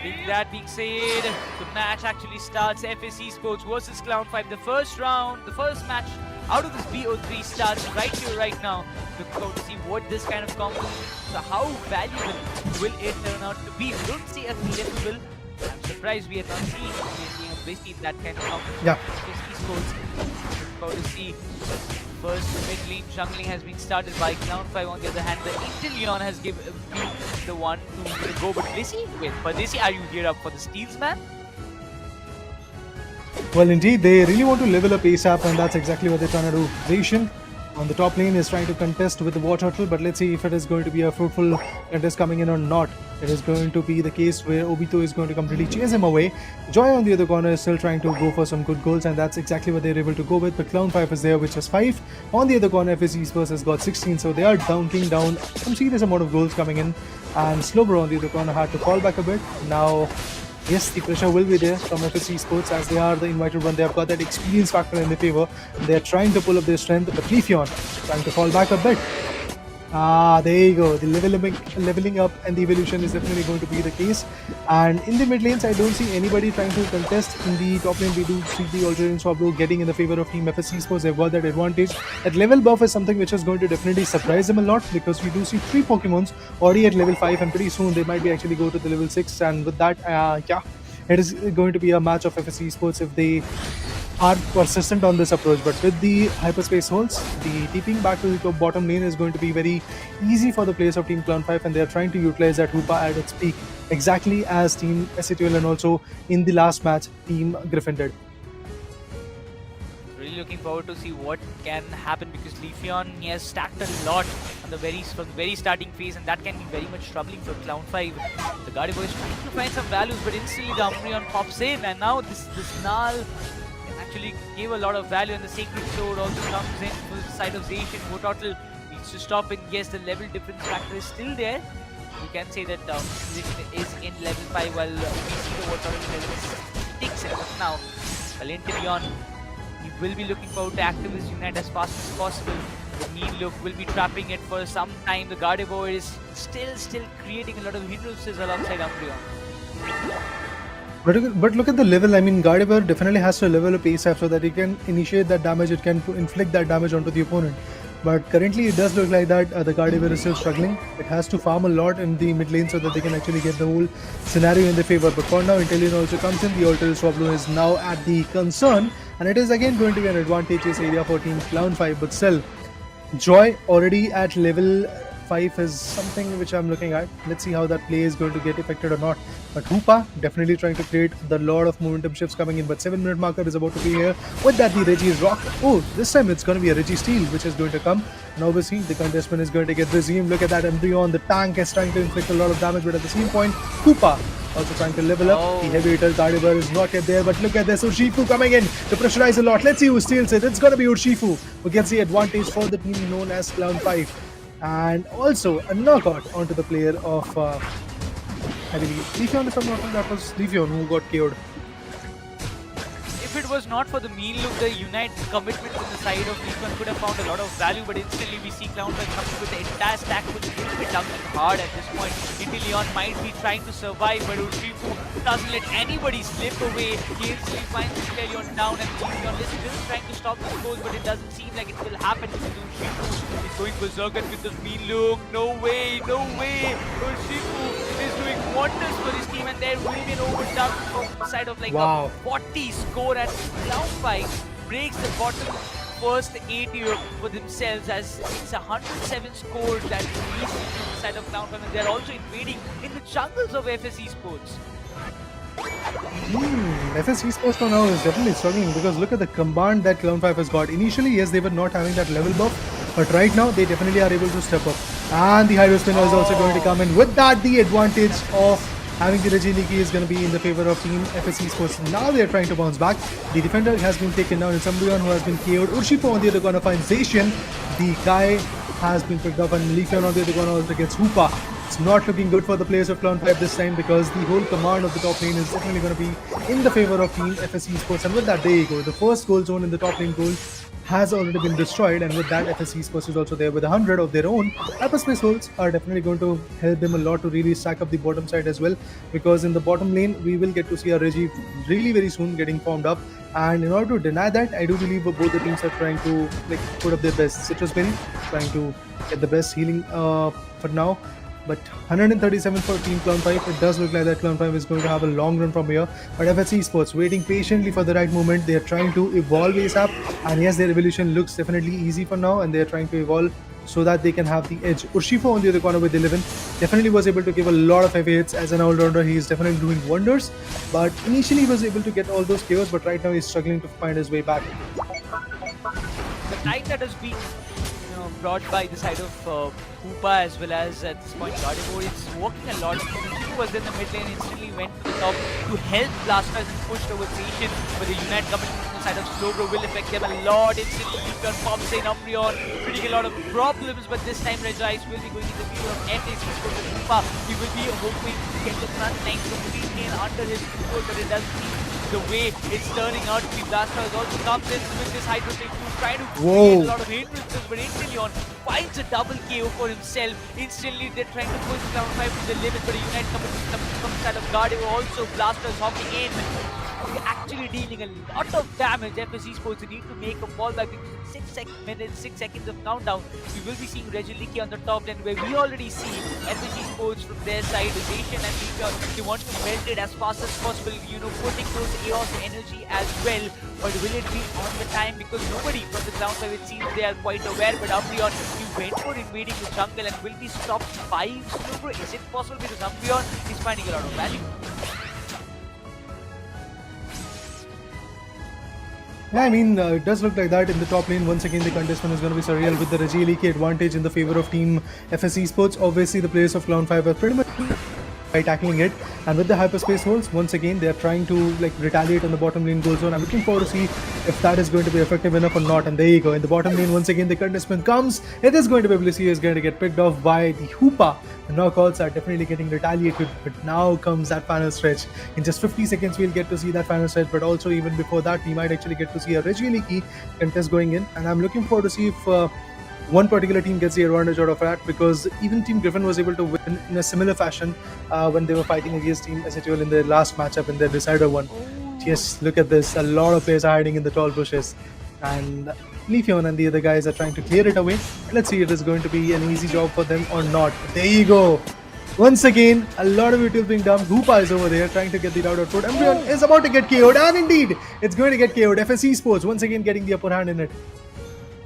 With that being said, the match actually starts. FS Esports versus Cloud5. The first round, the first match out of this BO3 starts right here, right now. Looking forward to see what this kind of competition, so how valuable will it turn out to be. We don't see a level. I'm surprised we are not seeing. We're seeing a base team that kind of competition. Yeah. FS Esports. Looking forward to see. First mid lane jungling has been started by Cloud5. On the other hand, the Inteleon has been the one to go. But Lissy, wait, but Lissy, are you geared up for the steals, man? Well, indeed, they really want to level up ASAP, and that's exactly what they're trying to do. Zacian on the top lane is trying to contest with the War Turtle, but let's see if it is going to be a fruitful contest coming in or not. It is going to be the case where Obito is going to completely chase him away. Joy on the other corner is still trying to go for some good goals, and that's exactly what they're able to go with. But Cloud5 is there, which has 5. On the other corner, FS Esports has got 16, so they are dunking down some serious amount of goals coming in. And Slowbro on the other corner had to fall back a bit. Now, yes, the pressure will be there from FS Esports as they are the invited one. They have got that experience factor in their favor. They are trying to pull up their strength, but Leafeon trying to fall back a bit. There you go. The leveling up and the evolution is definitely going to be the case. And in the mid lanes, I don't see anybody trying to contest. In the top lane, we do see the Alternate Swablu getting in the favor of Team FS Esports. They've got that advantage. That level buff is something which is going to definitely surprise them a lot, because we do see 3 Pokemons already at level 5, and pretty soon they might be actually go to the level 6. And with that, yeah, it is going to be a match of FS Esports if they are persistent on this approach. But with the hyperspace holes, the TPing back to the bottom lane is going to be very easy for the players of Team Cloud5, and they are trying to utilize that Hoopa at its peak, exactly as Team SATL and also in the last match Team Griffin did. Really looking forward to see what can happen, because Leafeon, he has stacked a lot on the from the very starting phase, and that can be very much troubling for Cloud5. The Gardevoir is trying to find some values, but instantly the Umbreon pops in, and now this Nal actually gave a lot of value, and the Sacred Sword also comes in for the side of Zacian. Wototle needs to stop, and yes, the level difference factor is still there. You can say that Zacian is in level 5 while we see the Wototle level 6 in now. Inteleon, he will be looking forward to active his Unite as fast as possible. The Mean Look will be trapping it for some time. The Gardevoir is still creating a lot of hindrances alongside Umbreon. But look at the level. I mean, Gardevoir definitely has to level up ASAP so that it can initiate that damage, it can inflict that damage onto the opponent. But currently it does look like that the Gardevoir is still struggling. It has to farm a lot in the mid lane so that they can actually get the whole scenario in their favor. But for now, Inteleon also comes in. The Alternate Swablu is now at the concern, and it is again going to be an advantageous area for Team Cloud5. But still, Joy already at level 5 is something which I'm looking at. Let's see how that play is going to get affected or not. But Hoopa definitely trying to create the lot of momentum shifts coming in. But 7-minute marker is about to be here. With that, the Reggie's rock. Oh, this time it's going to be a Reggie steal which is going to come. And obviously, the contestant is going to get resumed. Look at that, Umbreon. The tank is trying to inflict a lot of damage, but at the same point, Hoopa also trying to level up. The heavy hitter Gardevoir is not yet there, but look at this. Urshifu coming in to pressurize a lot. Let's see who steals it. It's going to be Urshifu who gets the advantage for the team known as Cloud5. And also a knockout onto the player of, I believe, Leafeon, if I'm not wrong, that was Leafeon who got KO'd. If it was not for the Mean Look, the Unite commitment on the side of Leafeon could have found a lot of value, but instantly we see Cloud5 coming with the entire stack, which is a little bit dunking hard at this point. Inteleon might be trying to survive, but Urshifu doesn't let anybody slip away. He instantly finds Inteleon down, and Leafeon is trying to stop this goal, but it doesn't seem like it will happen, because Urshifu is going berserk with the Mean Look. No way, no way. Urshifu is doing wonders for his team, and there will be an overdub from the side of like a 40 score, and Cloud5 breaks the bottom first 8 here for themselves, as it's a 107 score that is released from the side of Cloud5, and they're also invading in the jungles of FS Esports. FS Esports for now is definitely struggling, because look at the command that Cloud5 has got. Initially, yes, they were not having that level buff, but right now they definitely are able to step up. And the Hydro Spinner is also going to come in. With that, the advantage of having the Reggie is going to be in the favor of Team FS Esports. Now they're trying to bounce back. The defender has been taken down. It's Umbreon who has been KO'd. Urshifu on the other corner finds Zacian. The guy has been picked up, and Leafeon on the other corner also gets Hoopa. It's not looking good for the players of Cloud5 this time, because the whole command of the top lane is definitely going to be in the favor of Team FS Esports. And with that, there you go. The first goal zone in the top lane goal has already been destroyed, and with that, FS Esports is also there with 100 of their own. Hyperspace holes are definitely going to help them a lot to really stack up the bottom side as well, because in the bottom lane, we will get to see a Reggie really very soon getting formed up. And in order to deny that, I do believe both the teams are trying to put up their best. Citrusberry trying to get the best healing for now. But 137 for Team Cloud5. It does look like that Cloud5 is going to have a long run from here. But FS Esports waiting patiently for the right moment. They are trying to evolve ASAP. And yes, their evolution looks definitely easy for now. And they are trying to evolve so that they can have the edge. Urshifu on the other corner with 11 definitely was able to give a lot of heavy hits. As an all-rounder, he is definitely doing wonders. But initially he was able to get all those KOs. But right now he's struggling to find his way back. The time that has been brought by the side of Hoopa as well as at this point Gardevoir is working a lot. He was in the mid lane, instantly went to the top to help Blasters and pushed over Station, but the Unite coming from the side of Slowbro will affect them a lot. Instantly Beacon pops in, Umbreon creating a lot of problems, but this time Regice will be going in the favor of FS Esports with Hoopa. He will be hoping to get the front line completely under his control, but it doesn't seem the way it's turning out to be. Blasters also comes in with this Hydro Tape to try to create a lot of hindrances, but Inteleon finds a double KO for himself. Instantly they're trying to push Cloud5 to the limit, but a Unite coming from the side of Gardevoir, also Blasters hopping in. They're actually dealing a lot of damage. FS Esports need to make a fallback because in 6 seconds of countdown, we will be seeing Regieleki on the top lane, where we already see FS Esports from their side, Asian and Legion, they want to melt it as fast as possible, putting those Eos energy as well. But will it be on the time? Because nobody from the Cloud5, it seems they are quite aware, but Umbreon, he went for invading the jungle and will be stopped by Slowbro. Is it possible? Because Umbreon is finding a lot of value. Yeah, I mean, it does look like that in the top lane. Once again, the contestant is going to be Surreal with the Regieleki advantage in the favor of Team FS Esports. Obviously, the players of Cloud5 are pretty much by tackling it, and with the hyperspace holes, once again they are trying to retaliate on the bottom lane goal zone. I'm looking forward to see if that is going to be effective enough or not. And there you go, in the bottom lane once again the contestant comes. It is going to be Blissey, is going to get picked off by the Hoopa. The knockouts are definitely getting retaliated, but now comes that final stretch. In just 50 seconds we'll get to see that final stretch, but also even before that we might actually get to see a Regieleki contest going in, and I'm looking forward to see if one particular team gets the advantage out of that, because even Team Griffin was able to win in a similar fashion when they were fighting against Team SHL in their last matchup in their decider one. Yes, look at this. A lot of players are hiding in the tall bushes, and Leafeon and the other guys are trying to clear it away. Let's see if it is going to be an easy job for them or not. There you go. Once again, a lot of it is being done. Hoopa is over there trying to get the route output. Umbreon is about to get KO'd, and indeed, it's going to get KO'd. FS Esports once again getting the upper hand in it.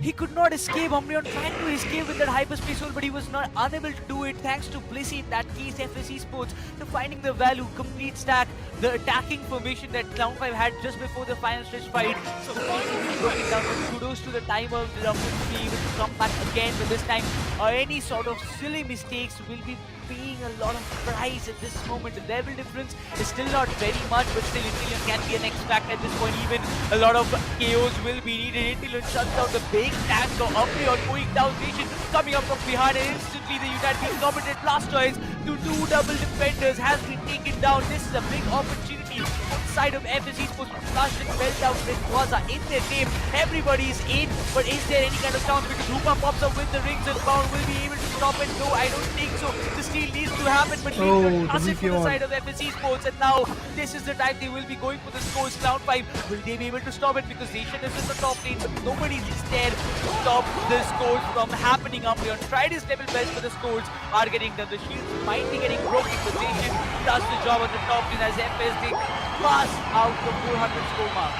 He could not escape. Umbreon trying to escape with that hyperspace hole, but he was not unable to do it thanks to Blissey. In that case, FS Esports, to finding the value, complete stack, the attacking formation that Cloud5 had just before the final stretch fight. So completely broken down. Kudos to the timer, the to be able to come back again, but this time any sort of silly mistakes will be paying a lot of price at this moment. The level difference is still not very much, but still Inteleon can be an X factor at this point. Even a lot of KOs will be needed. Inteleon shuts down the big tank, so Umbreon going down Nation, coming up from behind, and instantly the Unite being committed. Blastoise to two double defenders has been taken down. This is a big opportunity on the side of FS Esports. Flash and well down Rayquaza in their game. Everybody is in, but is there any kind of chance? Because Hoopa pops up with the rings and bound, will be able to stop it? No, I don't think so. The steal needs to happen, but Leafeon pass it for the side of FS Esports, and now this is the time they will be going for the scores. Cloud5, will they be able to stop it? Because Nation is in the top lane, but nobody is there to stop the scores from happening. Umbreon tried his level best, but the scores are getting done. The shields might be getting broken, but Nation does the job at the top lane as FS they pass out the 400 score mark.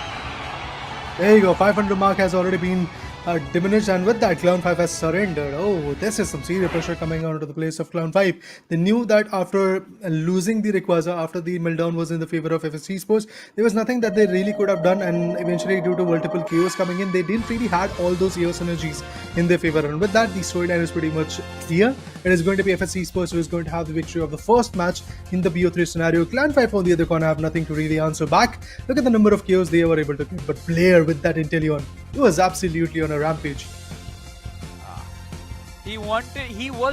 There you go, 500 mark has already been diminished, and with that Cloud5 has surrendered. Oh, this is some serious pressure coming onto the place of Cloud5. They knew that after losing the Rayquaza, after the meltdown was in the favor of FS Esports, there was nothing that they really could have done, and eventually due to multiple KOs coming in, they didn't really had all those EOS energies in their favor, and with that the storyline is pretty much clear. It is going to be FS Esports who is going to have the victory of the first match in the BO3 scenario. Clan5 on the other corner have nothing to really answer back. Look at the number of KOs they were able to get, but Blair with that Inteleon, he was absolutely on a rampage. He was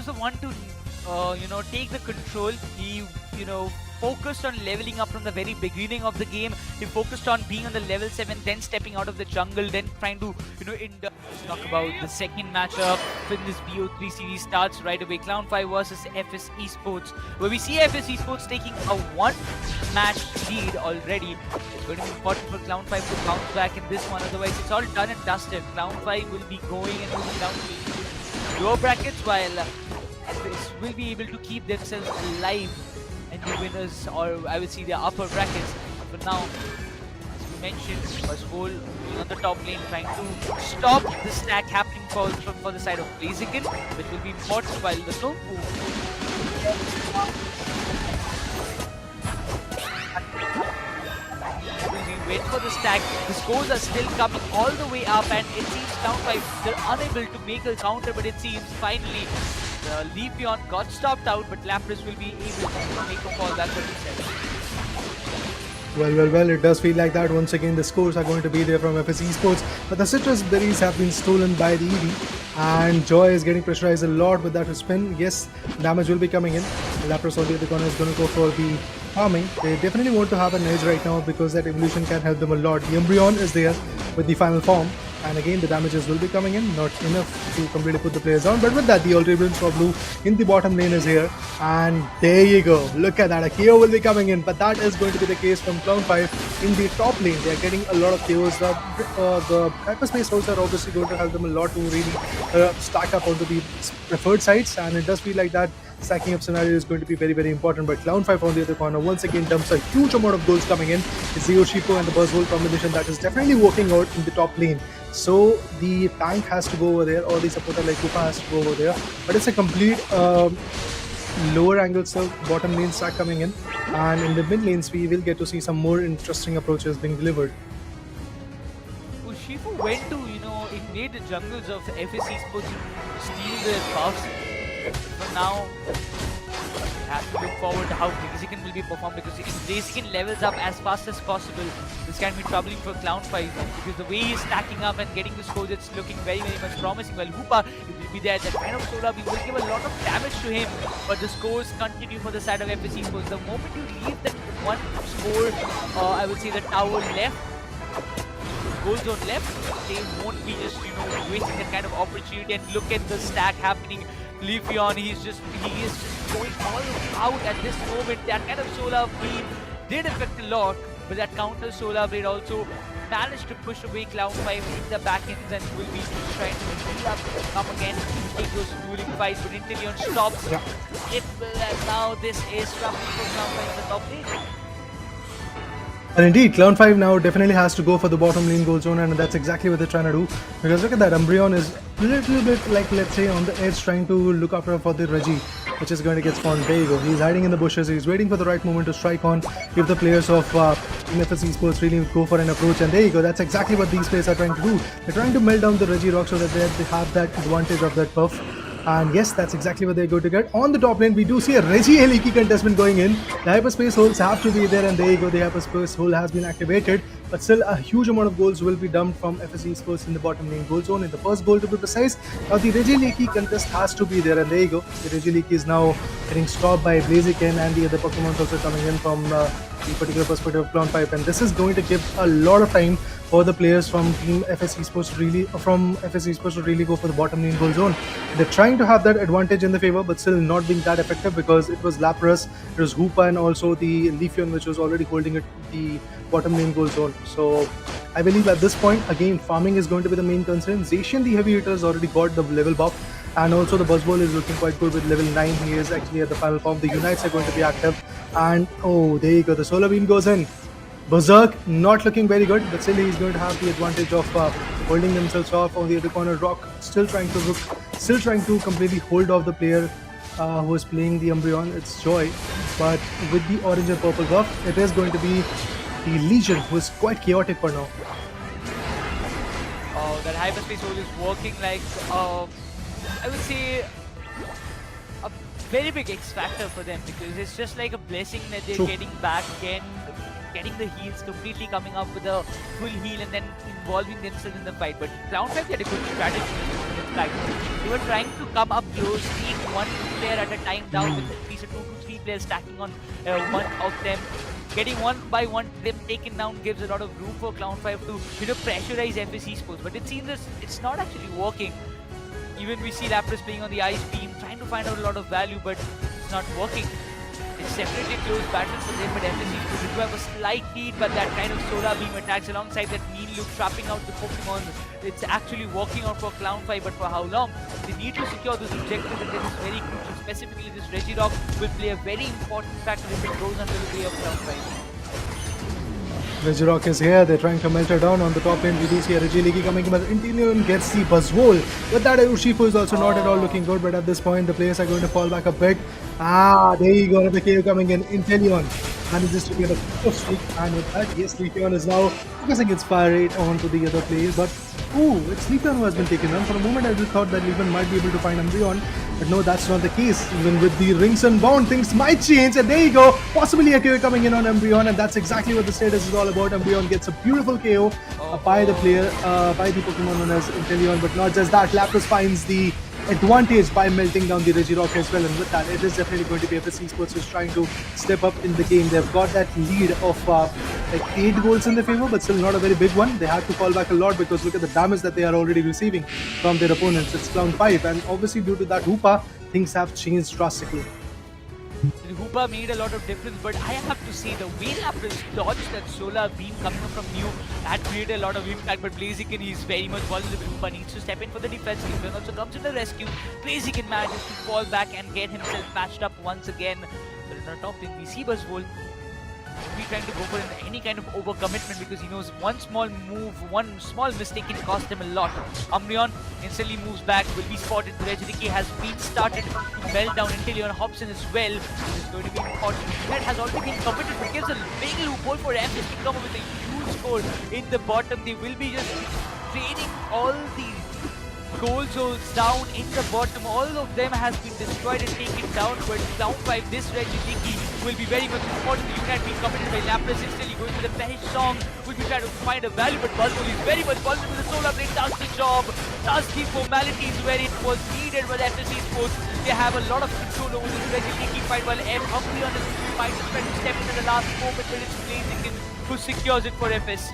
the one to take the control. He, focused on leveling up from the very beginning of the game. He focused on being on the level 7, then stepping out of the jungle, then trying to, talk about the second matchup when this BO3 series starts right away. Cloud5 versus FS Esports, where we see FS Esports taking a one-match lead already. It's going to be important for Cloud5 to bounce back in this one, otherwise it's all done and dusted. Cloud5 will be going and moving down to lower brackets, while FS will be able to keep themselves alive and the winners, or I will see the upper brackets. But for now, as we mentioned, Buzzwole on the top lane trying to stop the stack happening for the side of Blaziken, which will be important, while the Tofu we wait for the stack. The scores are still coming all the way up, and it seems Cloud5, they're unable to make a counter, but it seems finally the Leafeon got stopped out, but Lapras will be able to make a fallback for himself. Well, it does feel like that. Once again, the scores are going to be there from FS Esports, but the citrus berries have been stolen by the EV, and Joy is getting pressurized a lot with that spin. Yes, damage will be coming in. Lapras on the other corner is going to go for the farming. They definitely want to have an edge right now because that evolution can help them a lot. The Umbreon is there with the final form, and again the damages will be coming in, not enough to completely put the players down, but with that the Ultra Brilliance for Blue in the bottom lane is here, and there you go, look at that, a KO will be coming in, but that is going to be the case from Cloud5 in the top lane. They are getting a lot of KOs. The hyperspace roles are obviously going to help them a lot to really stack up onto the preferred sides, and it does feel like that stacking up scenario is going to be very, very important. But Cloud5 on the other corner once again dumps a huge amount of goals coming in. It's the Yoshipo and the Buzzwole combination that is definitely working out in the top lane. So the tank has to go over there, or the supporter like Kupa has to go over there. But it's a complete lower angle bottom lane stack coming in, and in the mid lanes we will get to see some more interesting approaches being delivered. Shifu went to, invade the jungles of FS Esports to steal their buffs. For now, we have to look forward to how Blaziken will be performed, because if Blaziken levels up as fast as possible, this can be troubling for Cloud5, because the way he's stacking up and getting the scores, it's looking very, very much promising. While Hoopa will be there, that kind of solar beam will give a lot of damage to him, but the scores continue for the side of FS Esports. The moment you leave that one score, I would say the tower left, goal zone left, they won't be just, wasting that kind of opportunity. And look at the stack happening. Leafeon, he is just going all out at this moment. That kind of solar beam did affect a lot, but that counter solar blade also managed to push away Cloud5 in the back ends, and will be just trying to heal up, come again, take those dueling fights, but Inteleon stops it, and now this is trouble for Cloud5 in the top lane. And indeed, Cloud5 now definitely has to go for the bottom lane goal zone, and that's exactly what they're trying to do. Because look at that, Umbreon is a little bit like, let's say, on the edge, trying to look after for the Reggie, which is going to get spawned. There you go. He's hiding in the bushes. He's waiting for the right moment to strike on if the players of Team FS Esports really go for an approach. And there you go. That's exactly what these players are trying to do. They're trying to melt down the Reggie rock so that they have that advantage of that buff. And yes, that's exactly what they're going to get. On the top lane, we do see a Reggie Leaky contestment going in. The hyperspace holes have to be there, and there you go, the hyperspace hole has been activated. But still, a huge amount of goals will be dumped from FS Esports in the bottom lane goal zone, in the first goal to be precise. Now the Reggie Leaky contest has to be there, and there you go. The Reggie Leaky is now getting stopped by Blaziken, and the other Pokemon also coming in from the particular perspective of Cloud5, and this is going to give a lot of time for the players from Team FS Esports to really go for the bottom lane goal zone. They're trying to have that advantage in the favor, but still not being that effective, because it was Lapras, it was Hoopa, and also the Leafeon, which was already holding it the bottom lane goal zone. So I believe at this point, again, farming is going to be the main concern. Zacian, the heavy hitter, has already got the level buff, and also the Buzzwole is looking quite good with level 9. He is actually at the final form. The Unites are going to be active, and oh, there you go, the solar beam goes in. Berserk not looking very good, but still he's going to have the advantage of holding themselves off. On the other corner, Rock still trying to completely hold off the player who is playing the Umbreon. It's Joy, but with the orange and purple buff, it is going to be the Legion, who is quite chaotic for now. Oh, that hyperspace hole is working like, I would say, a very big X factor for them, because it's just like a blessing that they're getting back again, getting the heals, completely coming up with a full heal and then involving themselves in the fight. But Cloud5 had a good strategy. esports back. They were trying to come up close, take one player at a time down with at least 2 to 3 players stacking on one of them. Getting one by one them taken down gives a lot of room for Cloud5 to pressurize FS Esports, but it seems it's not actually working. Even we see Lapras playing on the ice beam, trying to find out a lot of value, but it's not working. It's definitely close battle for them, but FS Esports do have a slight lead, but that kind of solar beam attacks alongside that mean loop trapping out the Pokemon, it's actually working out for Cloud5, but for how long? They need to secure those objectives, and this is very crucial. Specifically, this Regirock will play a very important factor if it goes under the way of Cloud5. Regirock is here, they're trying to melt her down on the top lane. We do see a Regieleki coming in, but Inteleon gets the Buzzwole. With that, Urshifu is also not at all looking good, but at this point, the players are going to fall back a bit. There you go, the KO coming in. Inteleon manages to get a push streak, and with that, yes, Leafeon is now focusing its fire rate onto the other players, but it's Leafeon who has been taken down. For a moment, I just thought that Leafeon might be able to find Umbreon, but no, that's not the case. Even with the rings unbound, things might change, and there you go, possibly a KO coming in on Umbreon, and that's exactly what the status is all about. Umbreon gets a beautiful KO by the player, by the Pokemon known as Inteleon, but not just that, Lapras finds the advantage by melting down the Regirock as well, and with that, it is definitely going to be FS Esports who's trying to step up in the game. They've got that lead of like 8 goals in their favor, but still not a very big one. They had to fall back a lot because look at the damage that they are already receiving from their opponents. It's Cloud5, and obviously due to that Hoopa, things have changed drastically. The Hoopa made a lot of difference, but I have to say the way Lapras dodged that solar beam coming from Mew had created a lot of impact, but Blaziken is very much vulnerable. Hoopa needs to step in for the defense. Leafeon also comes to the rescue. Blaziken manages to fall back and get himself patched up once again. But in our top lane, we see Buzzwole be trying to go for any kind of overcommitment because he knows one small move, one small mistake can cost him a lot. Umbreon instantly moves back, will be spotted. Regieleki has been started to melt down. Inteleon hops in as well. This is going to be important. That has already been committed, but gives a big loophole for FS to come up with a huge score in the bottom. They will be just trading all the goal zones down in the bottom. All of them has been destroyed and taken down, but Cloud5, this Regieleki will be very much important. The unit being committed by Lapras instantly going to the Perish Song, will be trying to find a value, but Buzzwole is very much vulnerable. The Solar Blade does the job, does the formalities where it was needed by FS Esports. They have a lot of control over this Regieleki fight, while Umbreon is trying to step in the last moment, but it's Blaziken who secures it for FS.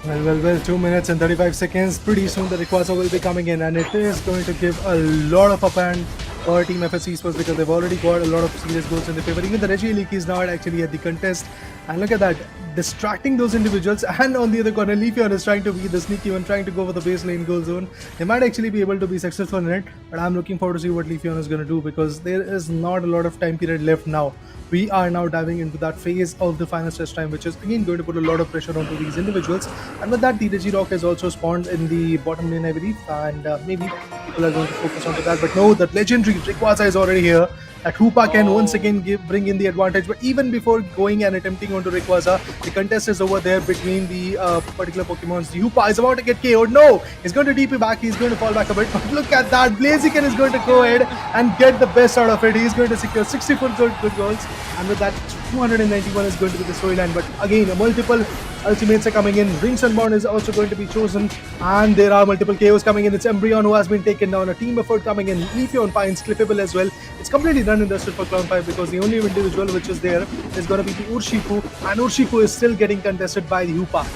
Well, 2 minutes and 35 seconds. Pretty soon the Rayquaza will be coming in, and it is going to give a lot of upper hand for Team FS Esports because they've already got a lot of serious goals in their favor. Even the Regieleki is now actually at the contest, and look at that, distracting those individuals. And on the other corner, Leafeon is trying to be the sneaky one, trying to go for the base lane goal zone. They might actually be able to be successful in it, but I'm looking forward to see what Leafeon is going to do because there is not a lot of time period left now. We are now diving into that phase of the final stretch time, which is again going to put a lot of pressure onto these individuals. And with that, the Regirock has also spawned in the bottom lane, I believe, and maybe people are going to focus onto that. But no, that legendary Rayquaza is already here. That Hoopa can once again bring in the advantage. But even before going and attempting onto Rayquaza, the contest is over there between the particular Pokemons. The Hoopa is about to get KO'd. No, he's going to DP back. He's going to fall back a bit. But look at that. Blaziken is going to go ahead and get the best out of it. He's going to secure 64 good goals. And with that, 291 is going to be the storyline. But again, multiple ultimates are coming in. Rings Unbound is also going to be chosen. And there are multiple KOs coming in. It's Umbreon who has been taken down. A team effort coming in. Leafeon finds Clippable as well. It's completely done and dusted for Cloud5 because the only individual which is there is going to be the Urshifu. And Urshifu is still getting contested by the Hoopa.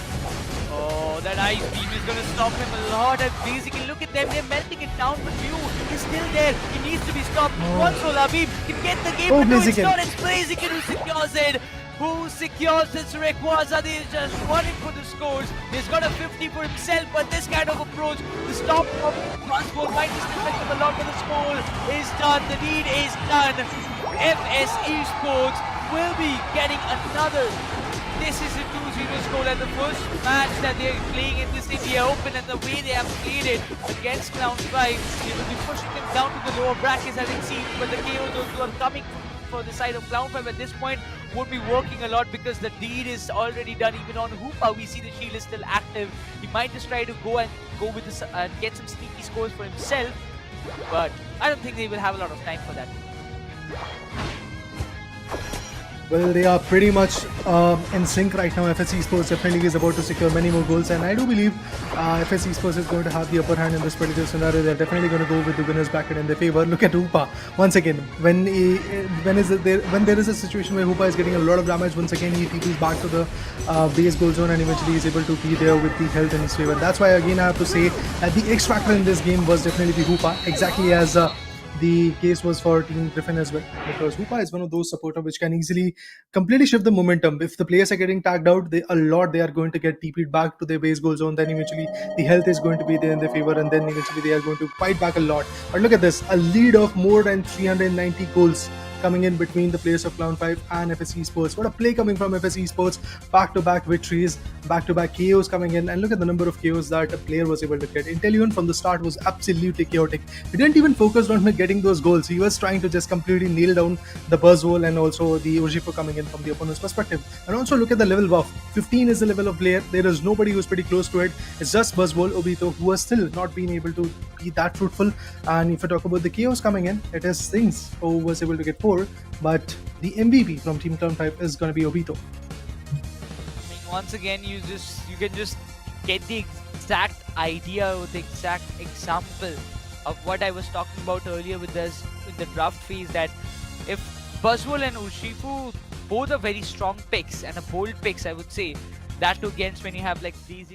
Oh, that ice beam is going to stop him a lot. And basically, look at them. They're melting it down. But Mew is still there. He needs to be stopped. One solar beam can get the game. But no, it's not. It's Blaziken who secures it. Who secures this Rayquaza? They're just running for the scores. He's got a 50 for himself, but this kind of approach, the stop of Buzzwole might just affect him a lot, but the score is done. The lead is done. FS Esports will be getting another. This is a 2-0 score, and the first match that they're playing in this India Open, and the way they have played it against Cloud5, they will be pushing them down to the lower brackets as it seems, but the KOs also are coming for the side of Cloud5 at this point won't be working a lot because the deed is already done. Even on Hoopa, we see the shield is still active. He might just try to go with this and get some sneaky scores for himself, but I don't think they will have a lot of time for that. Well, they are pretty much in sync right now. FS Esports definitely is about to secure many more goals, and I do believe FS Esports is going to have the upper hand in this particular scenario. They're definitely going to go with the winners bracket in their favor. Look at Hoopa once again. When there is a situation where Hoopa is getting a lot of damage, once again he TPs back to the base goal zone and eventually is able to be there with the health in his favor. That's why again I have to say that the X factor in this game was definitely the Hoopa, exactly as the case was for Team Griffin as well, because Hoopa is one of those supporters which can easily completely shift the momentum. If the players are getting tagged out, they are going to get TP'd back to their base goal zone. Then eventually the health is going to be there in their favor, and then eventually they are going to fight back a lot. But look at this, a lead of more than 390 goals coming in between the players of Clown 5 and FS Esports. What a play coming from FS Esports. Back-to-back victories, back-to-back KOs coming in, and look at the number of KOs that a player was able to get. Inteleon from the start was absolutely chaotic. He didn't even focus on getting those goals. He was trying to just completely nail down the Buzzwole and also the Urshifu coming in from the opponent's perspective. And also look at the level buff. 15 is the level of player. There is nobody who's pretty close to it. It's just Buzzwole, Obito, who has still not been able to be that fruitful. And if you talk about the KOs coming in, it is Things who was able to get 4. But the MVP from Team Clown 5 is going to be Obito. I mean, once again, you can just get the exact idea or the exact example of what I was talking about earlier with the draft phase, that if Buzzwole and Urshifu both are very strong picks and a bold picks, I would say, that too against when you have like these